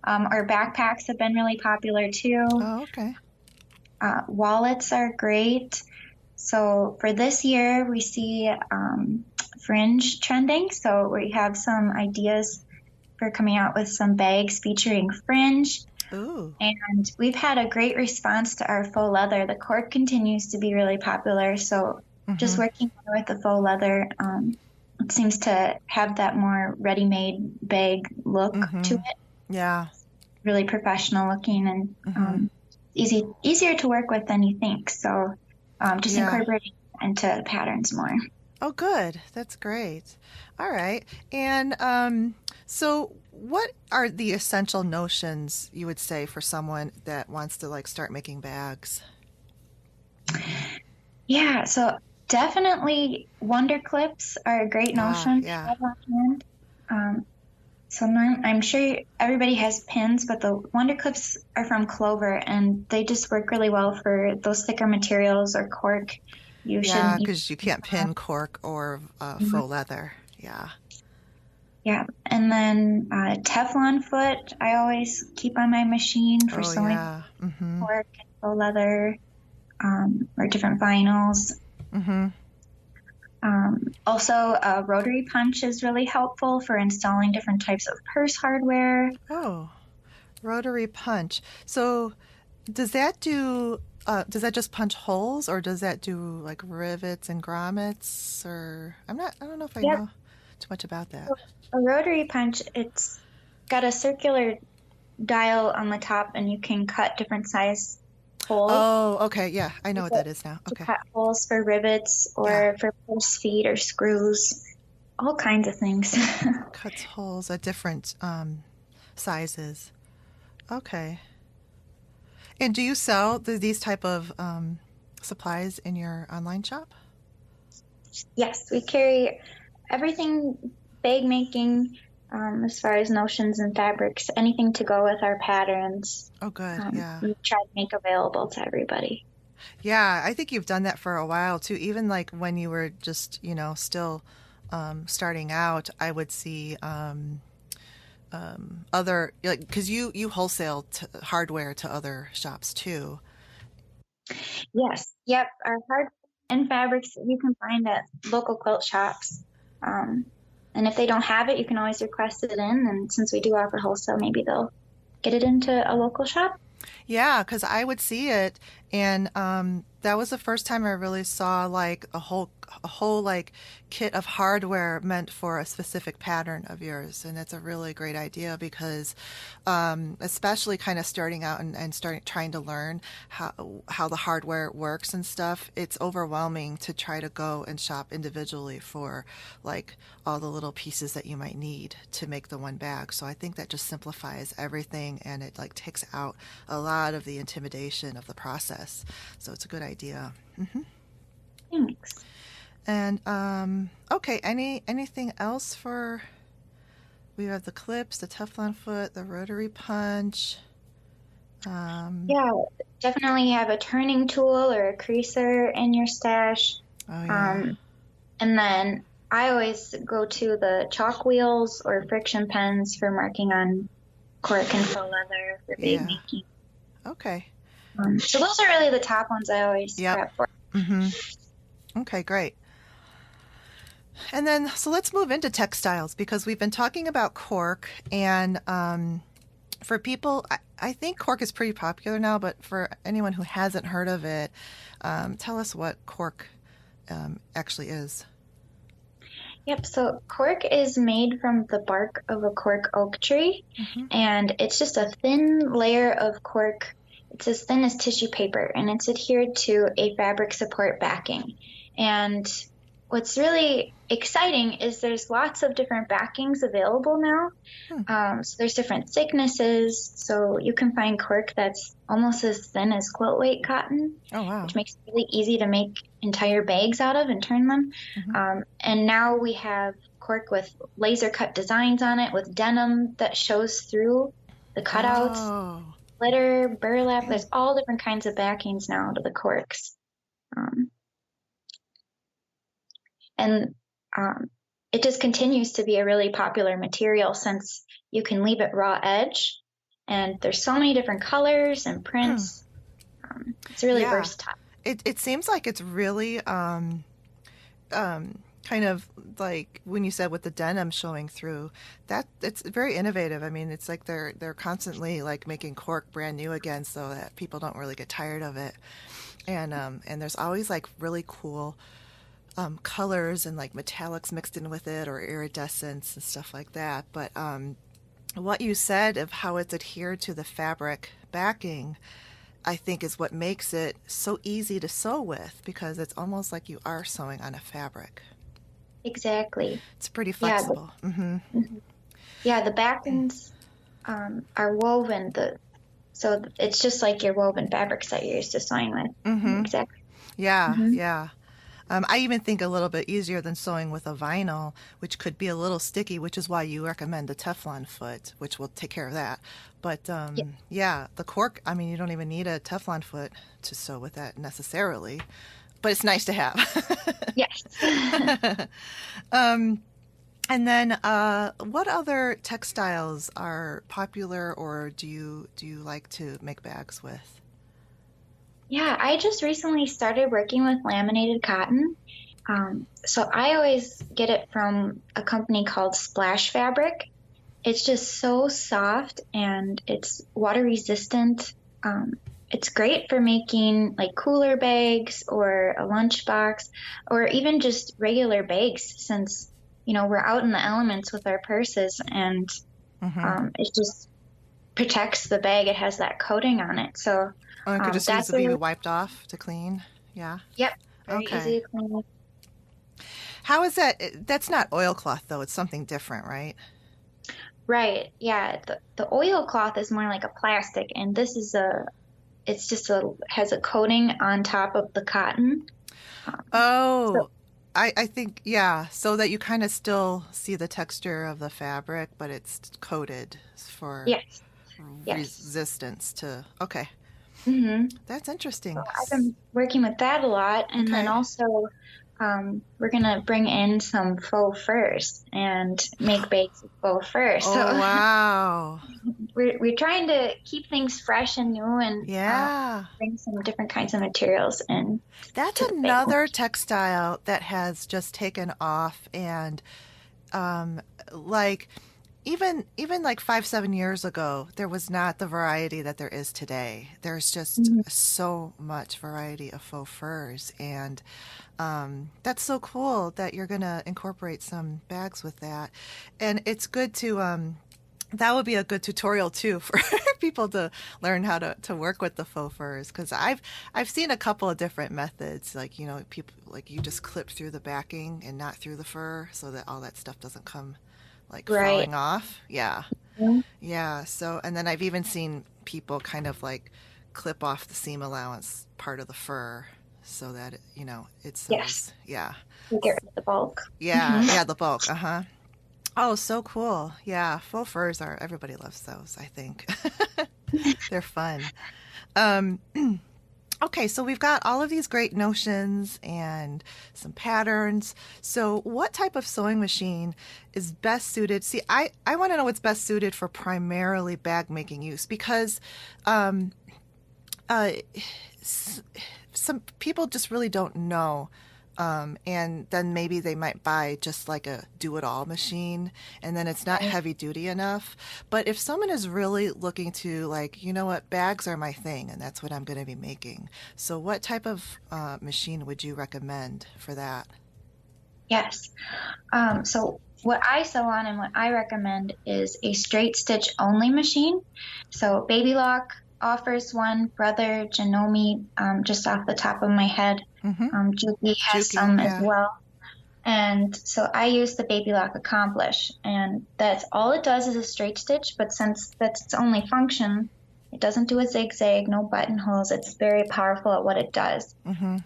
our backpacks have been really popular too. Oh, okay. Wallets are great. So for this year, we see fringe trending. So we have some ideas for coming out with some bags featuring fringe. Ooh. And we've had a great response to our faux leather. The cork continues to be really popular. So just Mm-hmm. working more with the faux leather, it seems to have that more ready-made bag look to Mm-hmm. it. Yeah. Really professional looking and Mm-hmm. easier to work with than you think. So just Yeah. incorporating into patterns more. Oh, good. That's great. All right. And so what are the essential notions you would say for someone that wants to like start making bags? Yeah, so definitely wonder clips are a great Ah, notion to yeah. have on hand. Um, so I'm sure everybody has pins, but the wonder clips are from Clover and they just work really well for those thicker materials or cork. You Yeah, shouldn't use. because you can't pin cork or faux leather. Yeah. Yeah, and then Teflon foot I always keep on my machine for Oh, sewing yeah. Mm-hmm. cork and faux leather, or different vinyls. Mm-hmm. Also, a rotary punch is really helpful for installing different types of purse hardware. Oh, rotary punch. So does that just punch holes or does that do like rivets and grommets or I don't know if I Yep, know too much about that. so a rotary punch, it's got a circular dial on the top and you can cut different size holes. Oh, okay. Yeah, I know Use what it that is now. to Okay. cut holes for rivets Yeah. or for purse feet or screws, all kinds of things. Cuts holes at different sizes. Okay. And do you sell these type of supplies in your online shop? Yes, we carry everything bag making, as far as notions and fabrics, anything to go with our patterns. Oh, good. Yeah. We try to make available to everybody. Yeah, I think you've done that for a while too. Even like when you were just, still starting out, I would see other like because you wholesale hardware to other shops too. Yes, yep, our hard and fabrics you can find at local quilt shops. Um, and if they don't have it, you can always request it in. And since we do offer wholesale, maybe they'll get it into a local shop. Yeah, because I would see it, and that was the first time I really saw like a whole like kit of hardware meant for a specific pattern of yours, and that's a really great idea because, especially kind of starting out and starting trying to learn how the hardware works and stuff, it's overwhelming to try to go and shop individually for like all the little pieces that you might need to make the one bag. So I think that just simplifies everything and it like takes out a lot of the intimidation of the process. So it's a good idea. Hmm. Thanks. And okay, anything else for? We have the clips, the Teflon foot, the rotary punch. Yeah, definitely have a turning tool or a creaser in your stash. Oh yeah, Um, and then I always go to the chalk wheels or friction pens for marking on cork and faux leather for bag yeah. making. Okay. So those are really the top ones I always Yep. prep for. Mm-hmm. Okay, great. And then, so let's move into textiles because we've been talking about cork, and for people, I think cork is pretty popular now, but for anyone who hasn't heard of it, tell us what cork actually is. Yep, so cork is made from the bark of a cork oak tree, Mm-hmm. and it's just a thin layer of cork. It's as thin as tissue paper, and it's adhered to a fabric support backing. And what's really exciting is there's lots of different backings available now. So there's different thicknesses. So you can find cork that's almost as thin as quilt weight cotton, Oh wow. which makes it really easy to make entire bags out of and turn them. Mm-hmm. And now we have cork with laser cut designs on it with denim that shows through the cutouts, Oh. glitter, burlap. There's all different kinds of backings now to the corks. And it just continues to be a really popular material since you can leave it raw edge. And there's so many different colors and prints. It's really Yeah. versatile. It seems like it's really kind of like when you said with the denim showing through, that it's very innovative. I mean, it's like they're constantly like making cork brand new again so that people don't really get tired of it. And there's always like really cool colors and like metallics mixed in with it or iridescence and stuff like that. But what you said of how it's adhered to the fabric backing, I think is what makes it so easy to sew with, because it's almost like you are sewing on a fabric. Exactly. It's pretty Yeah. flexible. Mm-hmm. Mhm. Yeah, the backings are woven so it's just like your woven fabrics that you're used to sewing with. Mm-hmm. Exactly. Yeah, Hmm. yeah. I even think a little bit easier than sewing with a vinyl, which could be a little sticky, which is why you recommend the Teflon foot, which will take care of that. But Yeah. yeah, the cork, I mean, you don't even need a Teflon foot to sew with that necessarily, but it's nice to have. Yes. um, and then, what other textiles are popular, or do you like to make bags with? Yeah, I just recently started working with laminated cotton. So I always get it from a company called Splash Fabric. It's just so soft and it's water resistant. Um, it's great for making like cooler bags or a lunchbox or even just regular bags since, we're out in the elements with our purses and Mm-hmm. it just protects the bag. It has that coating on it. So Oh, it could just use that's to be a, wiped off to clean. Yeah. yep, very Okay. easy to clean. How is that? That's not oilcloth though. It's something different, right? Right. Yeah. The oilcloth is more like a plastic, and this is it's just has a coating on top of the cotton. So Oh, I think, yeah, so that you kind of still see the texture of the fabric, but it's coated for yes, yes. resistance to. Okay, Hmm. that's So interesting. I've been working with that a lot, and then Okay. also we're gonna bring in some faux furs and make bags with faux fur. Oh, So wow. we're trying to keep things fresh and new, and Yeah. bring some different kinds of materials in That's to the bag. another textile that has just taken off, and um like even like 5 7 years ago, there was not the variety that there is today. There's just Mhm. so much variety of faux furs, and that's so cool that you're gonna incorporate some bags with that. And it's good to that would be a good tutorial too for people to learn how to work with the faux furs, because I've seen a couple of different methods, like people like you just clip through the backing and not through the fur so that all that stuff doesn't come like Right. falling off. Yeah. Yeah. So, and then I've even seen people kind of like clip off the seam allowance part of the fur so that it Yes. sews. Yeah. We get rid of the bulk. Yeah. Hmm. Yeah. The bulk. Uh-huh. Oh, so cool. Yeah. Faux furs everybody loves those, I think. They're fun. Um, Okay, so we've got all of these great notions and some patterns. So, what type of sewing machine is best suited? See, I want to know what's best suited for primarily bag making use, because um, uh, some people just really don't know. And then maybe they might buy just like a do it all machine, and then it's not Right. heavy duty enough. But if someone is really looking to, like, you know what, bags are my thing, and that's what I'm going to be making. So, what type of machine would you recommend for that? Yes. So what I sew on and what I recommend is a straight stitch only machine. So Baby Lock offers one, Brother, Janome, just off the top of my head. Mm-hmm. Juki has Juki, some as yeah. well. And so I use the Baby Lock Accomplish, and that's all it does is a straight stitch, but since that's its only function, it doesn't do a zigzag, no buttonholes. It's very powerful at what it does. Mm-hmm.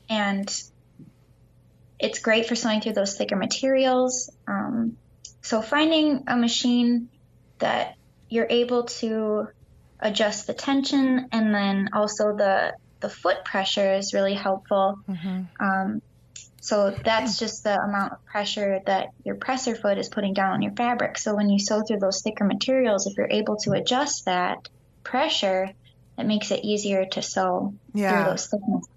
And it's great for sewing through those thicker materials. So finding a machine that you're able to adjust the tension, and then also the foot pressure is really helpful. Mm-hmm. So that's just the amount of pressure that your presser foot is putting down on your fabric. So when you sew through those thicker materials, if you're able to adjust that pressure, it makes it easier to sew through Yeah. those thicknesses.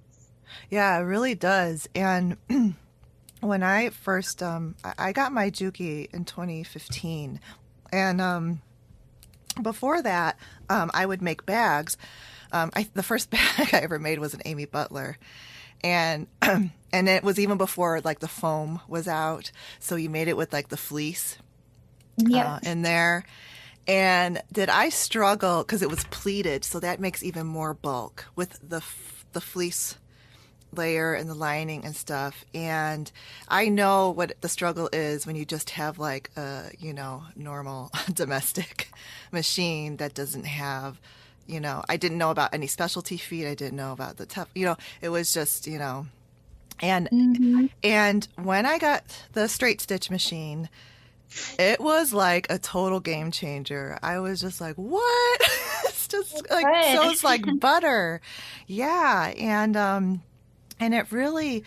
Yeah, it really does. And when I first, I got my Juki in 2015, and before that, I would make bags. The first bag I ever made was an Amy Butler, and and it was even before like the foam was out. So you made it with like the fleece Yep. in there, And did I struggle because it was pleated, so that makes even more bulk with the fleece layer and the lining and stuff. And I know what the struggle is when you just have like a, normal domestic machine that doesn't have, I didn't know about any specialty feet. I didn't know about the tough, it was just, and Mm-hmm. and when I got the straight stitch machine, it was like a total game changer. I was just like, what? It's just like, so it's like Good. butter. Yeah. And it really,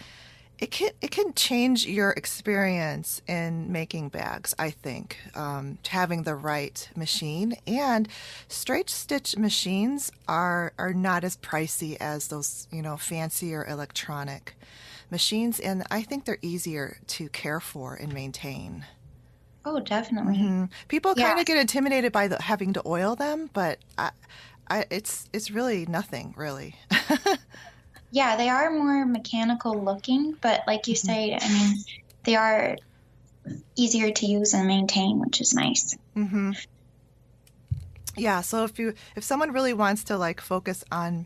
it can change your experience in making bags, I think, having the right machine. And straight stitch machines are not as pricey as those, fancier electronic machines. And I think they're easier to care for and maintain. Oh, definitely. People Yeah. kind of get intimidated by having to oil them, but it's really nothing, really. Yeah, they are more mechanical looking, but like you say, I mean, they are easier to use and maintain, which is nice. hmm Yeah, so if someone really wants to like focus on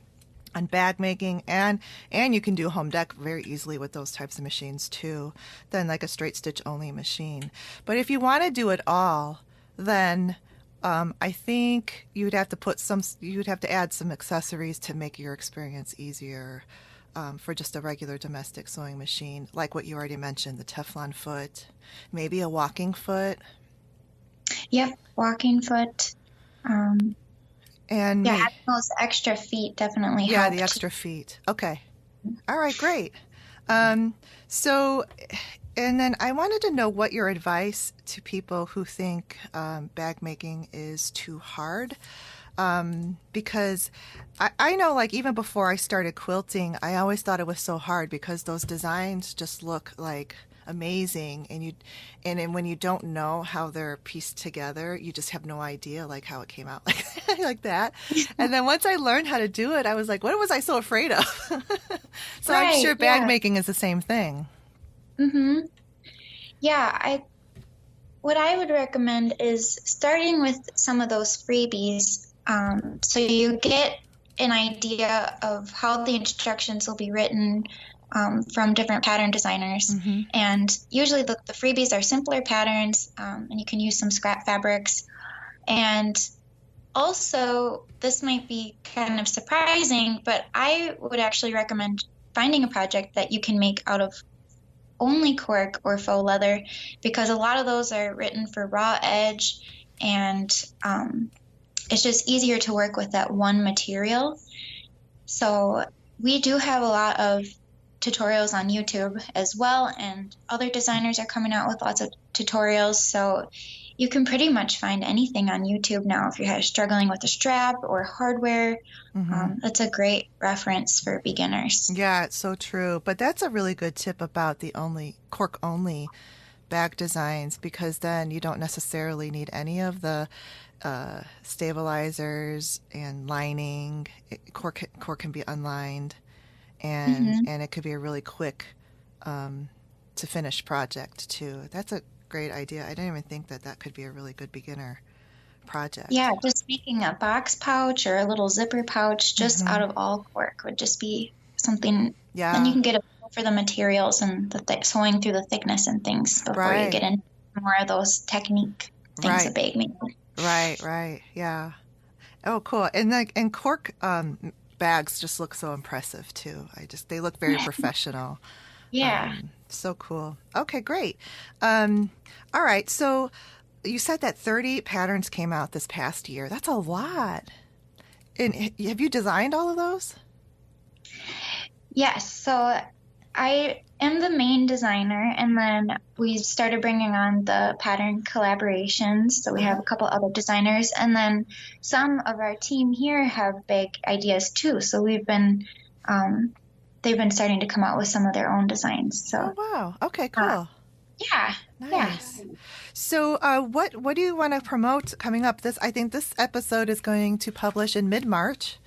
bag making, and you can do home dec very easily with those types of machines too, then like a straight stitch only machine. But if you want to do it all, then I think you'd have to add some accessories to make your experience easier, for just a regular domestic sewing machine, like what you already mentioned, the Teflon foot, maybe a walking foot, Yep, walking foot. and Yeah, me. having those extra feet definitely Yeah, the helped. extra feet. Okay. All right, great. Um, so, and then I wanted to know what your advice to people who think bag making is too hard. Because I know, like, even before I started quilting, I always thought it was so hard because those designs just look like amazing, and then when you don't know how they're pieced together, you just have no idea like how it came out like that. And then once I learned how to do it, I was like, what was I so afraid of? So I'm Right, sure bag yeah. making is the same thing. Mm-hmm. Yeah, what I would recommend is starting with some of those freebies, so you get an idea of how the instructions will be written, from different pattern designers. hmm And usually the freebies are simpler patterns, and you can use some scrap fabrics. And also, this might be kind of surprising, but I would actually recommend finding a project that you can make out of only cork or faux leather, because a lot of those are written for raw edge, and it's just easier to work with that one material. So we do have a lot of tutorials on YouTube as well, and other designers are coming out with lots of tutorials. So you can pretty much find anything on YouTube now if you're struggling with a strap or hardware. hmm That's a great reference for beginners. Yeah, it's so true. But that's a really good tip about the only cork only bag designs, because then you don't necessarily need any of the stabilizers and lining. Cork can be unlined, and Hmm. and it could be a really quick to finish project too. That's a great idea. I didn't even think that could be a really good beginner Yeah, project. just making a box pouch or a little zipper pouch just hmm out of all cork would just be something. Then you Yeah, can get a feel for the materials and sewing through the thickness and things before you right, get into more of those technique things right, of bag making. right. Yeah. Oh, cool. And cork bags just look so impressive too. They look very professional. Yeah. So cool. Okay, great. Um, all right. So you said that 30 patterns came out this past year. That's a lot. And have you designed all of those? Yes. So I am the main designer, and then we started bringing on the pattern collaborations. So we have Uh-huh. a couple other designers, and then some of our team here have big ideas too. So um, they've been starting to come out with some of their own designs. Oh, So, wow. Okay, uh, cool. yeah, yeah. Nice. So, what do you want to promote coming up? I think this episode is going to publish in mid-March.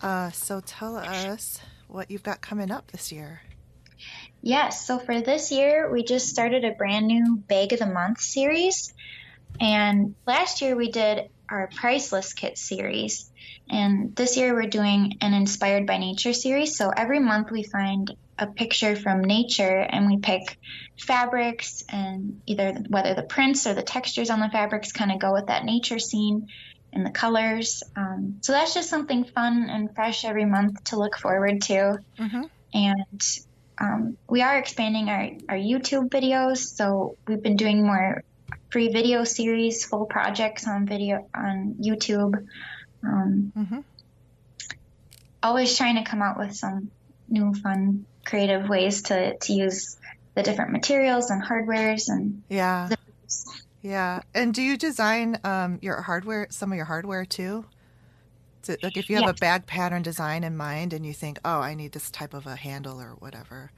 So tell us what you've got coming up this year. Yes. So for this year, we just started a brand new Bag of the Month series. And last year we did our priceless kit series. And this year we're doing an inspired by nature series. So every month we find a picture from nature and we pick fabrics, and either whether the prints or the textures on the fabrics kind of go with that nature scene and the colors. So that's just something fun and fresh every month to look forward to. Mm-hmm. And we are expanding our YouTube videos. So we've been doing more free video series, full projects on YouTube. Mm-hmm. Always trying to come out with some new, fun, creative ways to use the different materials and hardwares and Yeah. zippers. Yeah. And do you design your hardware, some of your hardware too? Like if you have a Yes. bag pattern design in mind and you think, oh, I need this type of a handle or whatever.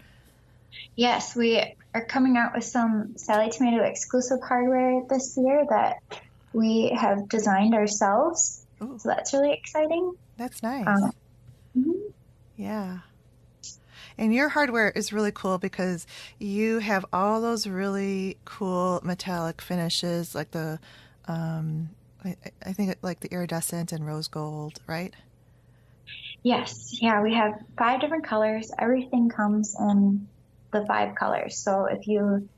Yes, we are coming out with some Sallie Tomato exclusive hardware this year that we have designed ourselves. Ooh, So that's really exciting. that's nice. Mhm. Yeah. And your hardware is really cool because you have all those really cool metallic finishes, like the, I think like the iridescent and rose gold, right? Yes, yeah, we have 5 different colors. Everything comes in the 5 colors. So if you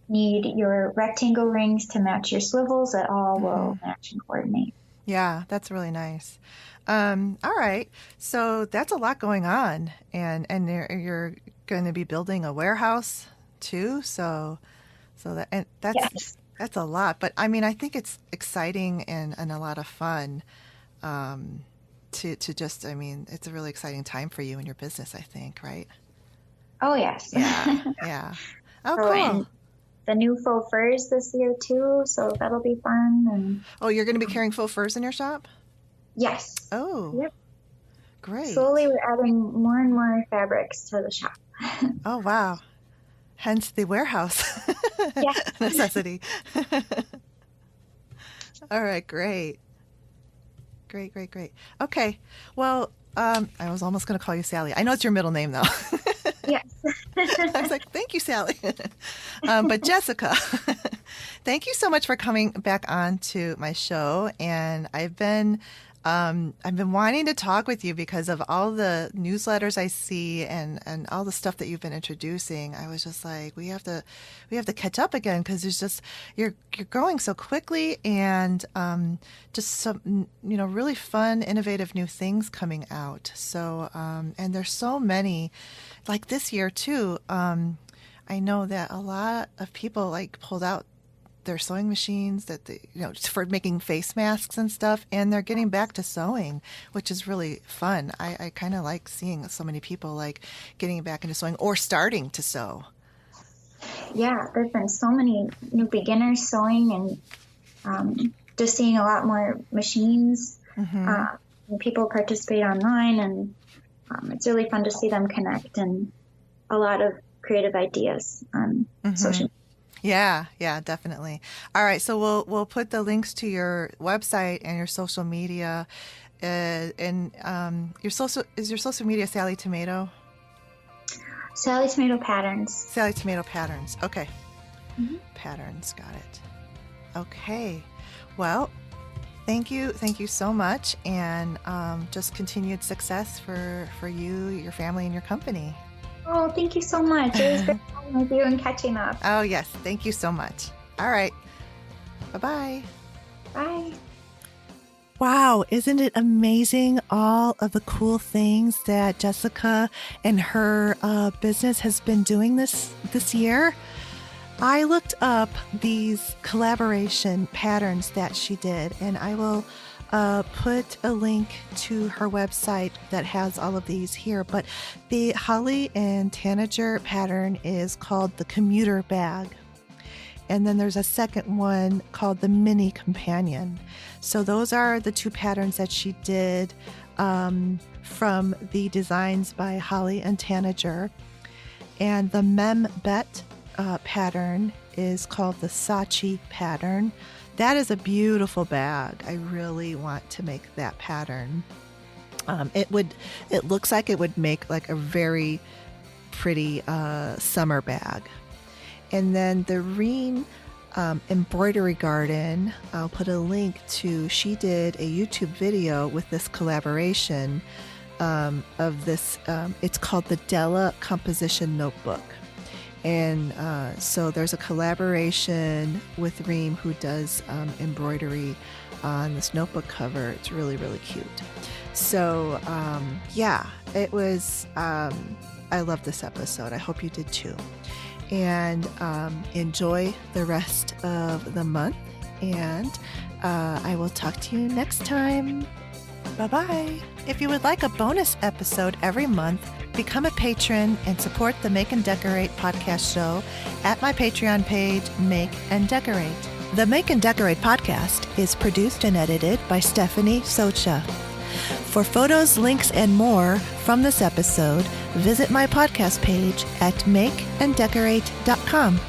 need your rectangle rings to match your swivels, it all will match and coordinate. Yeah, that's really nice. All right. So that's a lot going on, and you're going to be building a warehouse too. So Yes. that's a lot. But I mean, I think it's exciting and a lot of fun. To just, I mean, it's a really exciting time for you and your business, I think, right? Oh, yes. Yeah, yeah. Oh, So, cool. and the new faux furs this year too, so that'll be fun. And Oh, you're going to be carrying faux furs in your shop? yes. Oh, Yep. great. Slowly we're adding more and more fabrics to the shop. Oh, wow. Hence the warehouse Yes. necessity. All right, great. Great, great, great. Okay. Well, I was almost going to call you Sally. I know it's your middle name, though. Yes. I was like, thank you, Sally. But Jessica, thank you so much for coming back on to my show. And I've been wanting to talk with you because of all the newsletters I see and all the stuff that you've been introducing. I was just like, we have to catch up again because there's just you're growing so quickly and just some really fun, innovative new things coming out. So and there's so many, like this year too. I know that a lot of people like pulled out their sewing machines that they, for making face masks and stuff, and they're getting back to sewing, which is really fun. I kind of like seeing so many people like getting back into sewing or starting to sew. Yeah, there's been so many new beginners sewing, and just seeing a lot more machines. And people participate online, and it's really fun to see them connect and a lot of creative ideas on social media. Yeah, definitely. All right, so we'll put the links to your website and your social media, and your social media Sallie Tomato. Sallie Tomato Patterns. Sallie Tomato Patterns. Okay, patterns. Got it. Okay, well, thank you so much, and just continued success for you, your family, and your company. Oh, thank you so much. It was great talking with you and catching up. Oh, yes. Thank you so much. All right. Bye-bye. Bye. Wow, isn't it amazing all of the cool things that Jessica and her business has been doing this year? I looked up these collaboration patterns that she did, and I will put a link to her website that has all of these here. But the Holly and Tanager pattern is called the Commuter Bag. And then there's a second one called the Mini Companion. So those are the two patterns that she did from the designs by Holly and Tanager. And the Mem Bet pattern is called the Sachi pattern. That is a beautiful bag. I really want to make that pattern. It looks like it would make like a very pretty summer bag. And then the Reen Embroidery Garden, I'll put a link to, she did a YouTube video with this collaboration of this, it's called the Della Composition Notebook. And so there's a collaboration with Reem, who does embroidery on this notebook cover. It's really, really cute. So yeah, it was, I love this episode. I hope you did too. And enjoy the rest of the month. And I will talk to you next time. Bye-bye. If you would like a bonus episode every month, become a patron and support the Make and Decorate podcast show at my Patreon page, Make and Decorate. The Make and Decorate podcast is produced and edited by Stephanie Socha. For photos, links, and more from this episode, visit my podcast page at makeanddecorate.com.